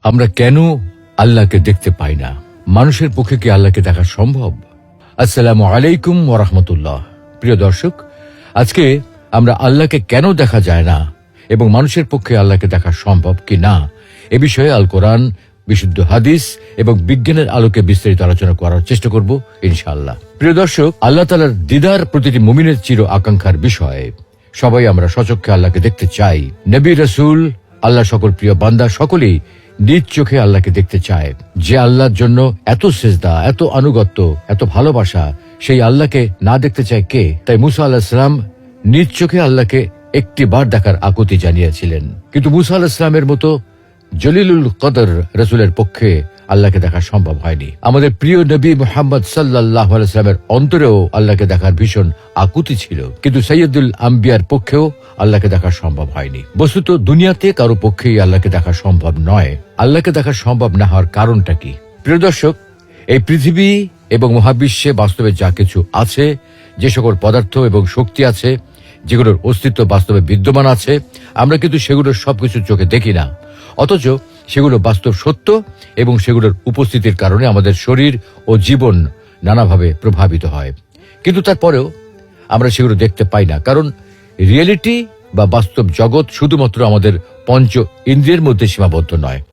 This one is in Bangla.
আমরা কেন আল্লাহকে দেখতে পাই না? মানুষের পক্ষে কি আল্লাহকে দেখা সম্ভব? আসসালামু আলাইকুম ওয়া রাহমাতুল্লাহ। প্রিয় দর্শক, আজকে আমরা আল্লাহকে কেন দেখা যায় না এবং মানুষের পক্ষে আল্লাহকে দেখা সম্ভব কি না এ বিষয়ে আল কোরআন, বিশুদ্ধ হাদিস এবং বিজ্ঞানের আলোকে বিস্তারিত আলোচনা করার চেষ্টা করব ইনশাআল্লাহ। প্রিয় দর্শক, আল্লাহ তাআলার দিদার প্রতিটি মুমিনের চির আকাঙ্ক্ষার বিষয়। সবাই আমরা সচক্ষে আল্লাহকে দেখতে চাই। নবী, রাসূল, আল্লাহ সকল প্রিয় বান্দা সকলেই নিজ চোখে আল্লাহকে দেখতে চায়। যে আল্লাহর জন্য এত সিজদা, এত আনুগত্য, এত ভালোবাসা, সেই আল্লাহকে না দেখতে চায় কে? তাই মুসা আলাইহিস সালাম নিজ চোখে আল্লাহকে একটি বার দেখার আকুতি জানিয়েছিলেন। কিন্তু মুসা আলাইহিস সালামের মতো জলিলুল কদর রাসূলের পক্ষে আল্লাহকে দেখা সম্ভব হয়নি। আমাদের প্রিয় নবী মুহাম্মদ সাল্লাল্লাহু আলাইহি ওয়াসাল্লামের অন্তরেও আল্লাহকে দেখার ভীষণ আকুতি ছিল, কিন্তু সাইয়্যিদুল আম্বিয়ার পক্ষেও আল্লাহকে দেখা সম্ভব হয়নি। বস্তুত দুনিয়াতে কারো পক্ষেই আল্লাহকে দেখা সম্ভব নয়। আল্লাহকে দেখা সম্ভব না হওয়ার কারণটা কি? প্রিয় দর্শক, এই পৃথিবী এবং মহাবিশ্বে বাস্তবে যা কিছু আছে, যে সকল পদার্থ এবং শক্তি আছে, যেগুলোর অস্তিত্ব বাস্তবে বিদ্যমান আছে, আমরা কিন্তু সেগুলোর সবকিছু চোখে দেখি না। অথচ সেগুলো বাস্তব সত্য এবং সেগুলোর উপস্থিতির কারণে আমাদের শরীর ও জীবন নানাভাবে প্রভাবিত হয়। কিন্তু তারপরেও আমরা সেগুলো দেখতে পাই না, কারণ রিয়েলিটি বা বাস্তব জগৎ শুধুমাত্র আমাদের পঞ্চ ইন্দ্রিয়ের মধ্যে সীমাবদ্ধ নয়।